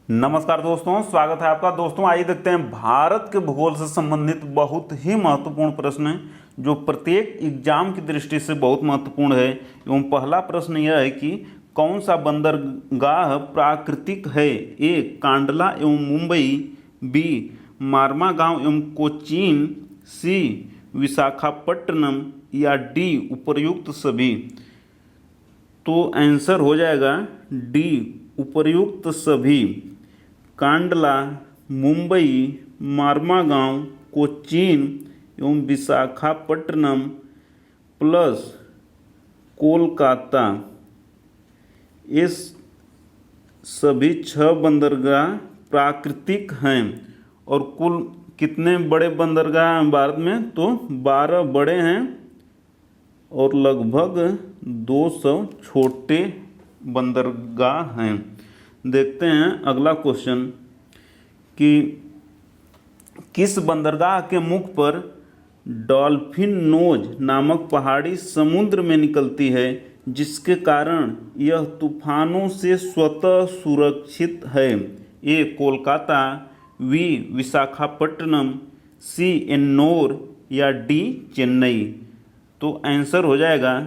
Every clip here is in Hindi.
नमस्कार दोस्तों, स्वागत है आपका। दोस्तों आइए देखते हैं भारत के भूगोल से संबंधित बहुत ही महत्वपूर्ण प्रश्न है जो प्रत्येक एग्जाम की दृष्टि से बहुत महत्वपूर्ण है। एवं पहला प्रश्न यह है कि कौन सा बंदरगाह प्राकृतिक है? ए कांडला एवं मुंबई, बी मार्मागांव एवं कोचीन, सी विशाखापट्टनम या डी उपर्युक्त सभी। तो आंसर हो जाएगा डी उपर्युक्त सभी। कांडला, मुंबई, मार्मागांव, कोचीन एवं विशाखापट्टनम प्लस कोलकाता, ये सभी 6 बंदरगाह प्राकृतिक हैं। और कुल कितने बड़े बंदरगाह हैं भारत में? तो 12 बड़े हैं और लगभग 200 छोटे बंदरगाह हैं। देखते हैं अगला क्वेश्चन कि किस बंदरगाह के मुख पर डॉल्फिन नोज नामक पहाड़ी समुद्र में निकलती है, जिसके कारण यह तूफानों से स्वतः सुरक्षित है? ए कोलकाता, बी विशाखापट्टनम, सी एन्नोर या डी चेन्नई। तो आंसर हो जाएगा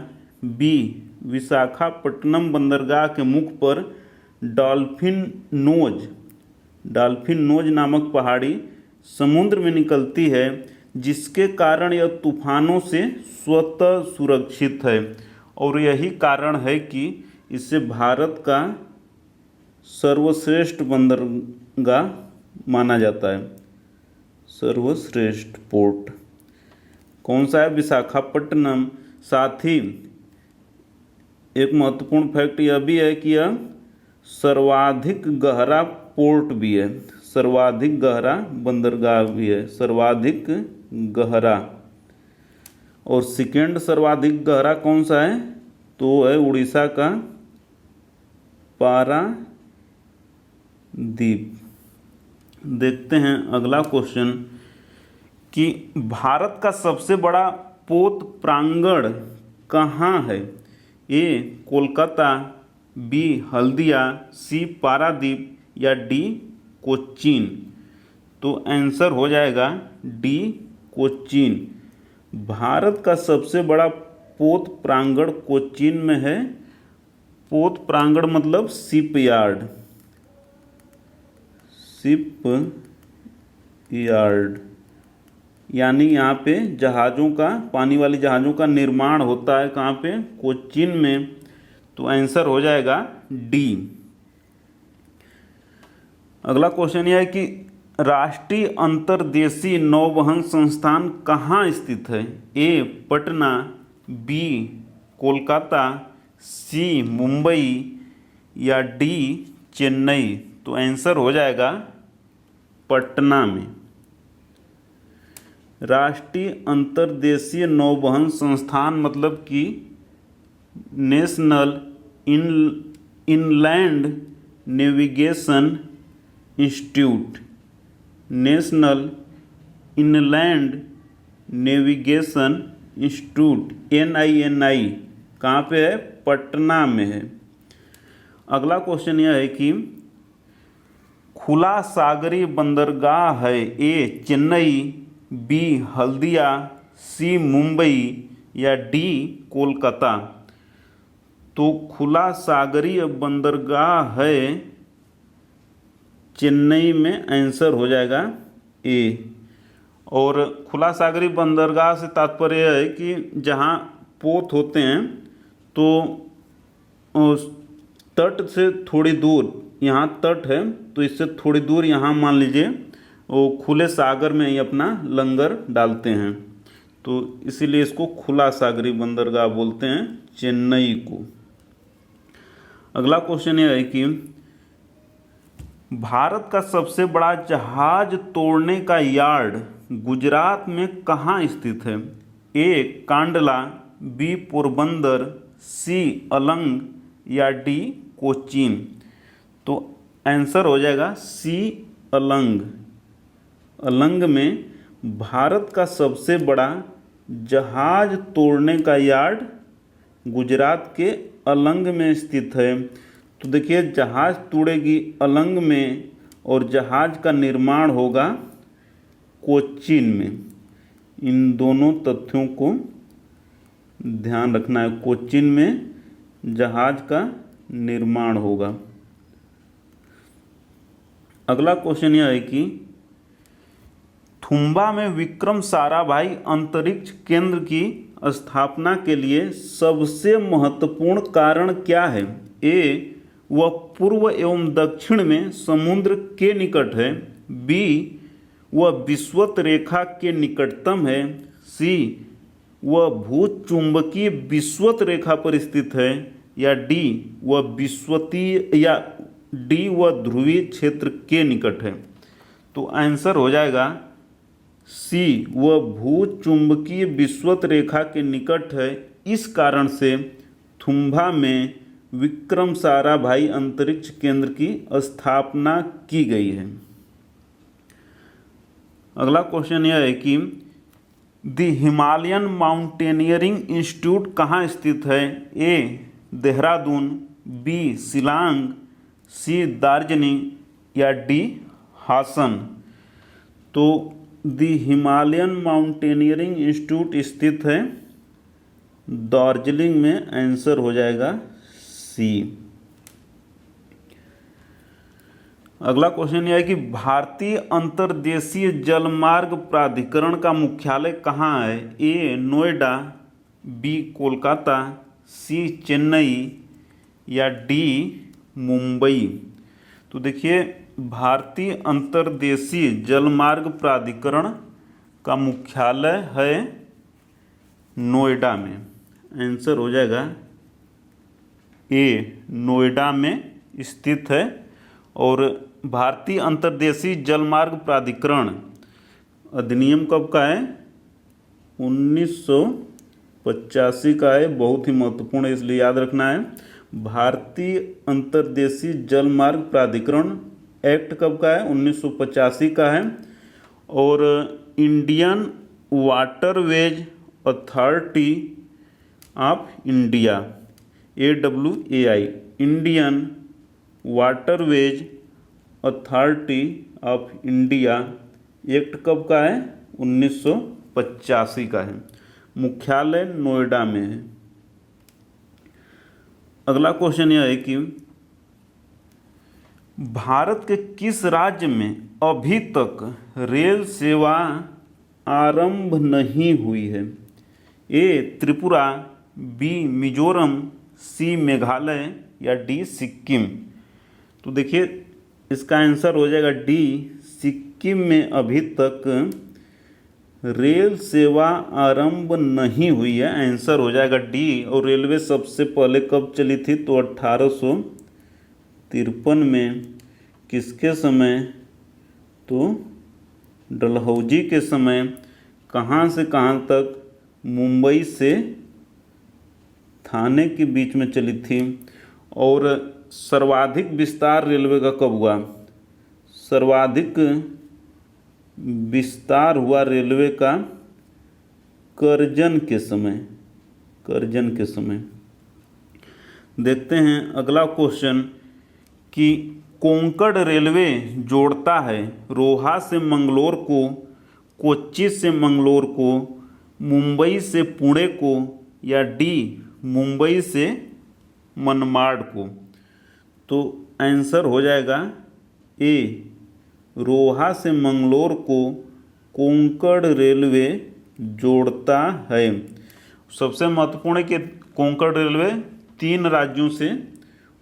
बी विशाखापट्टनम बंदरगाह के मुख पर डॉल्फिन नोज नामक पहाड़ी समुद्र में निकलती है, जिसके कारण यह तूफानों से स्वतः सुरक्षित है। और यही कारण है कि इसे भारत का सर्वश्रेष्ठ बंदरगाह माना जाता है। सर्वश्रेष्ठ पोर्ट कौन सा है? विशाखापट्टनम। साथ ही एक महत्वपूर्ण फैक्ट यह भी है कि यह सर्वाधिक गहरा पोर्ट भी है, सर्वाधिक गहरा बंदरगाह भी है, सर्वाधिक गहरा। और सेकेंड सर्वाधिक गहरा कौन सा है? तो है उड़ीसा का पारादीप। देखते हैं अगला क्वेश्चन कि भारत का सबसे बड़ा पोत प्रांगण कहाँ है? ए कोलकाता, बी हल्दिया, सी पारादीप या डी कोचीन। तो आंसर हो जाएगा डी कोचीन। भारत का सबसे बड़ा पोत प्रांगण कोचीन में है। पोत प्रांगण मतलब शिप यार्ड, यानी यहाँ पे जहाज़ों का, पानी वाली जहाज़ों का निर्माण होता है। कहाँ पे? कोचीन में। तो आंसर हो जाएगा डी। अगला क्वेश्चन यह है कि राष्ट्रीय अंतर्देशीय नौवहन संस्थान कहाँ स्थित है? ए पटना, बी कोलकाता, सी मुंबई या डी चेन्नई। तो आंसर हो जाएगा पटना में। राष्ट्रीय अंतर्देशीय नौवहन संस्थान मतलब कि national inland navigation institute. National inland navigation institute NINI कहाँ पे है? पटना में है। अगला क्वेश्चन यह है कि खुला सागरीय बंदरगाह है। ए चेन्नई, बी हल्दिया, सी मुंबई या डी कोलकाता। तो खुला सागरीय बंदरगाह है चेन्नई में। आंसर हो जाएगा ए। और खुला सागरीय बंदरगाह से तात्पर्य है कि जहाँ पोत होते हैं तो तट से थोड़ी दूर, यहाँ तट है तो इससे थोड़ी दूर यहाँ मान लीजिए वो खुले सागर में ही अपना लंगर डालते हैं, तो इसीलिए इसको खुला सागरीय बंदरगाह बोलते हैं चेन्नई को। अगला क्वेश्चन यह है कि भारत का सबसे बड़ा जहाज तोड़ने का यार्ड गुजरात में कहाँ स्थित है? ए कांडला, बी पोरबंदर, सी अलंग या डी कोचीन। तो आंसर हो जाएगा सी अलंग। अलंग में भारत का सबसे बड़ा जहाज तोड़ने का यार्ड गुजरात के अलंग में स्थित है। तो देखिए जहाज तुड़ेगी अलंग में और जहाज का निर्माण होगा कोचीन में। इन दोनों तथ्यों को ध्यान रखना है। कोचीन में जहाज का निर्माण होगा। अगला क्वेश्चन यह है कि थुम्बा में विक्रम साराभाई अंतरिक्ष केंद्र की स्थापना के लिए सबसे महत्वपूर्ण कारण क्या है? ए, वह पूर्व एवं दक्षिण में समुद्र के निकट है। बी, वह विषुवत रेखा के निकटतम है। सी, वह भूचुंबकीय विषुवत रेखा पर स्थित है। या डी, वह विषुवतीय या डी, वह ध्रुवीय क्षेत्र के निकट है। तो आंसर हो जाएगा सी, वह भूचुंबकीय विषुवत रेखा के निकट है। इस कारण से थुम्बा में विक्रम साराभाई अंतरिक्ष केंद्र की स्थापना की गई है। अगला क्वेश्चन यह है कि द हिमालयन माउंटेनियरिंग इंस्टीट्यूट कहाँ स्थित है? ए, देहरादून। बी, शिलांग। सी, दार्जिलिंग। या डी, हासन। तो द हिमालयन माउंटेनियरिंग इंस्टीट्यूट स्थित है दार्जिलिंग में। आंसर हो जाएगा सी। अगला क्वेश्चन यह है कि भारतीय अंतर्देशीय जलमार्ग प्राधिकरण का मुख्यालय कहाँ है? ए, नोएडा। बी, कोलकाता। सी, चेन्नई। या डी, मुंबई। तो देखिए भारतीय अंतर्देशीय जलमार्ग प्राधिकरण का मुख्यालय है नोएडा में। आंसर हो जाएगा ए, नोएडा में स्थित है। और भारतीय अंतर्देशीय जलमार्ग प्राधिकरण अधिनियम कब का है? 1985 का है। बहुत ही महत्वपूर्ण है, इसलिए याद रखना है। भारतीय अंतर्देशीय जलमार्ग प्राधिकरण एक्ट कब का है? 1985 का है। और Indian waterways authority of India, AWAI, Indian waterways authority of India act कब का है? 1985 का है। मुख्यालय नोएडा में है। अगला क्वेश्चन यह है कि भारत के किस राज्य में अभी तक रेल सेवा आरंभ नहीं हुई है? ए, त्रिपुरा। बी, मिजोरम। सी, मेघालय। या डी, सिक्किम। तो देखिए इसका आंसर हो जाएगा डी, सिक्किम में अभी तक रेल सेवा आरंभ नहीं हुई है। आंसर हो जाएगा डी। और रेलवे सबसे पहले कब चली थी? तो 1853 में। किसके समय? तो डलहौजी के समय। कहाँ से कहाँ तक? मुंबई से थाने के बीच में चली थी। और सर्वाधिक विस्तार रेलवे का कब हुआ? सर्वाधिक विस्तार हुआ रेलवे का करजन के समय। करजन के समय। देखते हैं अगला क्वेश्चन कि कोंकण रेलवे जोड़ता है रोहा से मंगलोर को, कोच्चि से मंगलोर को, मुंबई से पुणे को। या डी, मुंबई से मनमाड को। तो आंसर हो जाएगा ए, रोहा से मंगलोर को कोंकण रेलवे जोड़ता है। सबसे महत्वपूर्ण है कि कोंकण रेलवे 3 राज्यों से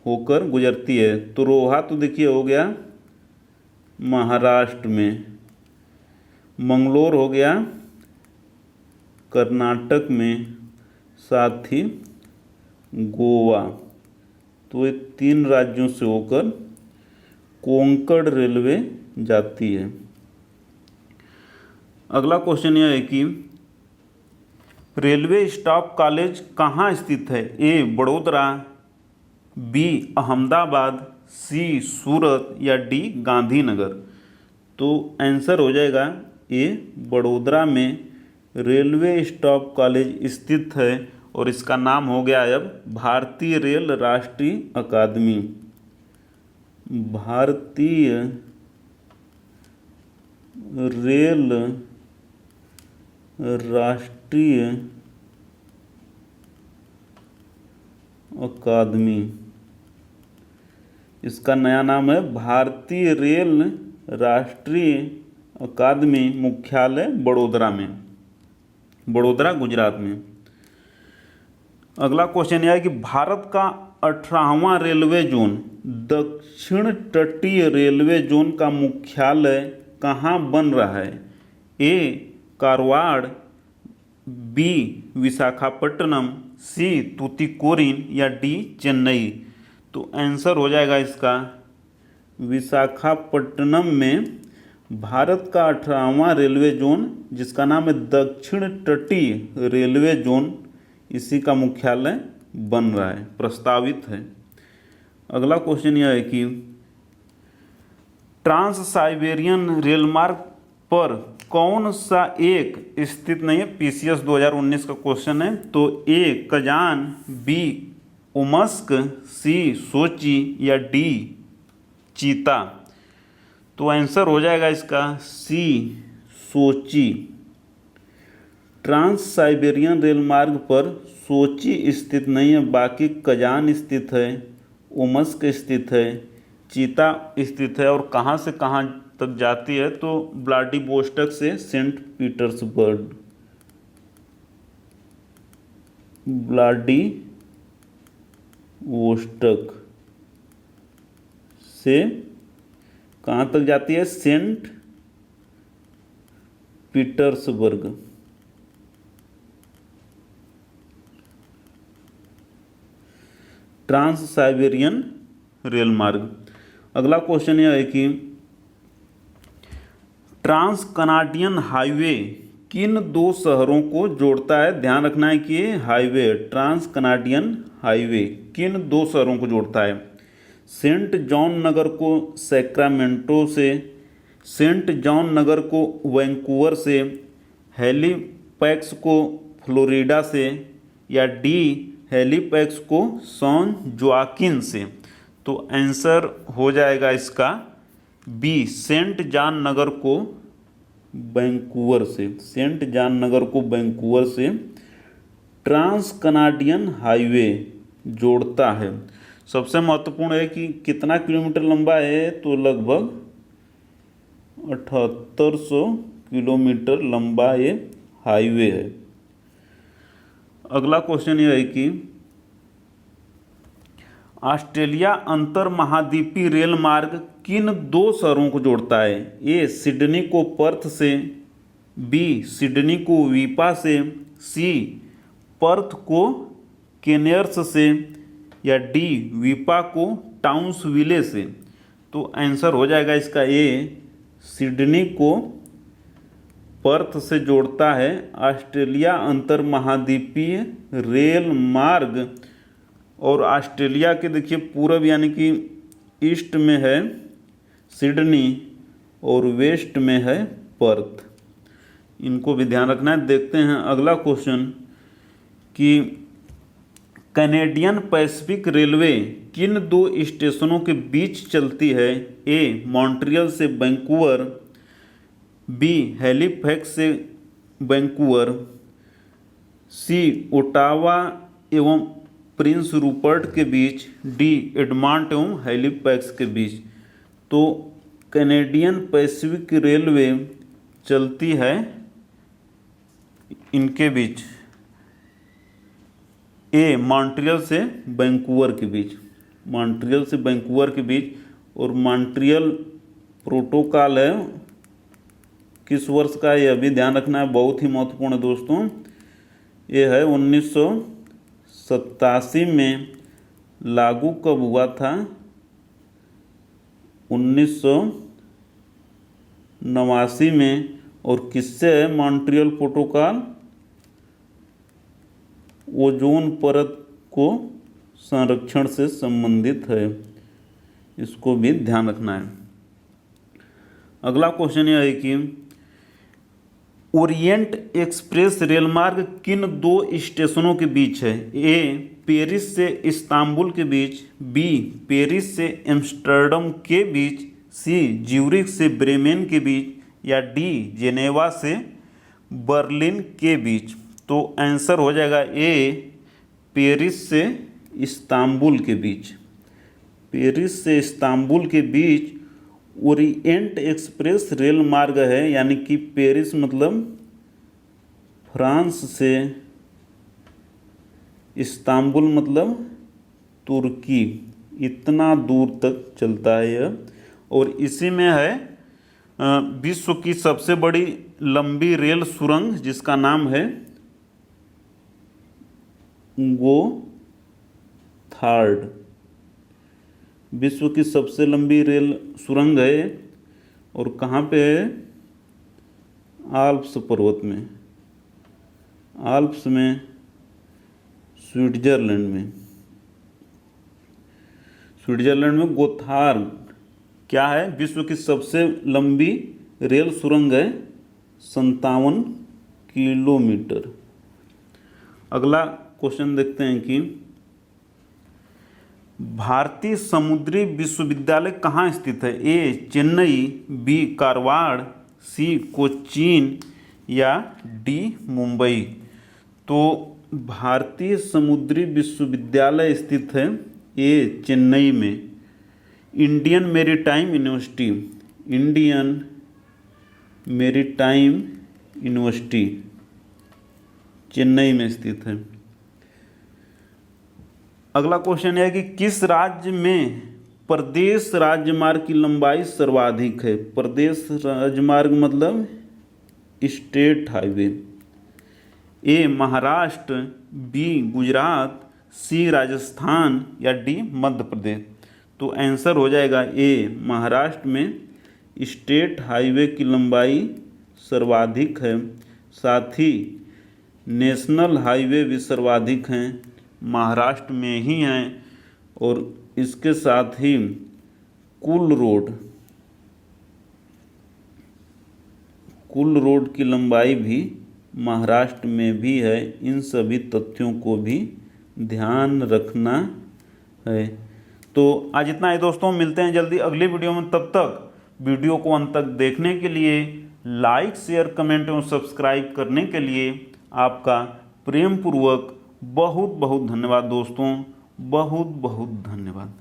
होकर गुजरती है। तो रोहा तो देखिए हो गया महाराष्ट्र में, मंगलोर हो गया कर्नाटक में, साथ ही गोवा। तो ये 3 राज्यों से होकर कोंकण रेलवे जाती है। अगला क्वेश्चन यह है कि रेलवे स्टाफ कॉलेज कहाँ स्थित है? ए, बड़ोदरा। बी, अहमदाबाद। सी, सूरत। या डी, गांधीनगर। तो आंसर हो जाएगा ए, बड़ोदरा में रेलवे स्टाफ कॉलेज स्थित है। और इसका नाम हो गया अब भारतीय रेल राष्ट्रीय अकादमी। भारतीय रेल राष्ट्रीय अकादमी, इसका नया नाम है भारतीय रेल राष्ट्रीय अकादमी, मुख्यालय बड़ोदरा में, बड़ोदरा गुजरात में। अगला क्वेश्चन यह है कि भारत का 18वां रेलवे जोन, दक्षिण तटीय रेलवे जोन का मुख्यालय कहाँ बन रहा है? ए कारवाड़, बी विशाखापट्टनम, सी तूतीकोरिन या डी चेन्नई। तो आंसर हो जाएगा इसका विशाखापट्टनम में भारत का 18वां रेलवे जोन, जिसका नाम है दक्षिण तटीय रेलवे जोन, इसी का मुख्यालय बन रहा है, प्रस्तावित है। अगला क्वेश्चन यह है कि ट्रांस साइबेरियन रेलमार्ग पर कौन सा एक स्थित नहीं है? पीसीएस 2019 का क्वेश्चन है। तो ए कजान, बी उमस्क, सी सोची या डी चीता। तो आंसर हो जाएगा इसका सी सोची। ट्रांस साइबेरियन रेलमार्ग पर सोची स्थित नहीं है, बाकी कजान स्थित है, उमस्क स्थित है, चीता स्थित है। और कहाँ से कहाँ तक जाती है? तो व्लादिवोस्टॉक से सेंट पीटर्सबर्ग, व्लादिवोस्टॉक से कहाँ तक जाती है? Saint Petersburg. Trans Siberian rail मार्ग। अगला क्वेश्चन यह है कि ट्रांस कनाडियन हाईवे किन दो शहरों को जोड़ता है? ध्यान रखना है कि ये हाईवे, ट्रांस कनाडियन हाईवे किन दो शहरों को जोड़ता है? सेंट जॉन नगर को सैक्रामेंटो से, सेंट जॉन नगर को वैंकूवर से, हैलिफैक्स को फ्लोरिडा से या डी हैलिफैक्स को सैन जोआकिन से। तो आंसर हो जाएगा इसका बी सेंट जॉन नगर को वैंकूवर से, सेंट जॉन नगर को वैंकूवर से ट्रांस कनाडियन हाईवे जोड़ता है। सबसे महत्वपूर्ण है कि कितना किलोमीटर लंबा है? तो लगभग 7800 किलोमीटर लंबा ये हाईवे है। अगला क्वेश्चन यह है कि ऑस्ट्रेलिया अंतर महाद्वीपीय रेल मार्ग किन दो शहरों को जोड़ता है? ए सिडनी को पर्थ से, बी सिडनी को वीपा से, सी पर्थ को केनियर्स से या डी वीपा को टाउन्सविले से। तो आंसर हो जाएगा इसका ए सिडनी को पर्थ से जोड़ता है ऑस्ट्रेलिया अंतर महाद्वीपीय रेल मार्ग। और ऑस्ट्रेलिया के देखिए पूर्व यानी कि ईस्ट में है सिडनी और वेस्ट में है पर्थ, इनको भी ध्यान रखना है। देखते हैं अगला क्वेश्चन कि कैनेडियन पैसिफिक रेलवे किन दो स्टेशनों के बीच चलती है? ए मॉन्ट्रियल से वैंकूवर, बी हैलिफैक्स से वैंकूवर, सी ओटावा एवं प्रिंस रूपर्ट के बीच, डी एडमंटन एवं हैलिफैक्स के बीच। तो कैनेडियन पैसिफिक रेलवे चलती है इनके बीच, ए मॉन्ट्रियल से वैंकूवर के बीच, मॉन्ट्रियल से वैंकूवर के बीच। और मॉन्ट्रियल प्रोटोकॉल है किस वर्ष का? यह भी ध्यान रखना है, बहुत ही महत्वपूर्ण है दोस्तों। ये है 1987 में लागू कब हुआ था? 1989 में। और किससे है मॉन्ट्रियल प्रोटोकॉल? ओजोन परत को संरक्षण से संबंधित है, इसको भी ध्यान रखना है। अगला क्वेश्चन यह है कि ओरिएंट एक्सप्रेस रेलमार्ग किन दो स्टेशनों के बीच है? ए पेरिस से इस्तांबुल के बीच, बी पेरिस से एम्स्टर्डम के बीच, सी ज्यूरिख से ब्रेमेन के बीच, या डी जेनेवा से बर्लिन के बीच। तो आंसर हो जाएगा ए पेरिस से इस्तांबुल के बीच। पेरिस से इस्तांबुल के बीच ओरिएंट एक्सप्रेस रेल मार्ग है, यानी कि पेरिस मतलब फ्रांस से, इस्तांबुल मतलब तुर्की, इतना दूर तक चलता है यह। और इसी में है विश्व की सबसे बड़ी लंबी रेल सुरंग, जिसका नाम है गोथार्ड। विश्व की सबसे लंबी रेल सुरंग है और कहाँ पे है? आल्प्स पर्वत में, आल्प्स में, स्विट्जरलैंड में। स्विट्जरलैंड में गोथार्ड क्या है? विश्व की सबसे लंबी रेल सुरंग है, 57 किलोमीटर। अगला क्वेश्चन देखते हैं कि भारतीय समुद्री विश्वविद्यालय कहाँ स्थित है? ए चेन्नई, बी कारवाड़, सी कोचीन, या डी मुंबई। तो भारतीय समुद्री विश्वविद्यालय स्थित है ए चेन्नई में, Indian maritime university, Indian maritime university Chennai में स्थित है। अगला क्वेश्चन है कि किस राज्य में प्रदेश राजमार्ग की लंबाई सर्वाधिक है? प्रदेश राजमार्ग मतलब स्टेट हाईवे। ए महाराष्ट्र, बी गुजरात, सी राजस्थान, या डी मध्य प्रदेश। तो आंसर हो जाएगा ए महाराष्ट्र में स्टेट हाईवे की लंबाई सर्वाधिक है, साथ ही नेशनल हाईवे भी सर्वाधिक हैं, महाराष्ट्र में ही हैं। और इसके साथ ही कुल रोड की लंबाई भी महाराष्ट्र में भी है। इन सभी तथ्यों को भी ध्यान रखना है। तो आज इतना ही दोस्तों, मिलते हैं जल्दी अगली वीडियो में। तब तक वीडियो को अंत तक देखने के लिए, लाइक शेयर कमेंट एवं सब्सक्राइब करने के लिए आपका प्रेम पूर्वक बहुत बहुत धन्यवाद दोस्तों, बहुत बहुत धन्यवाद।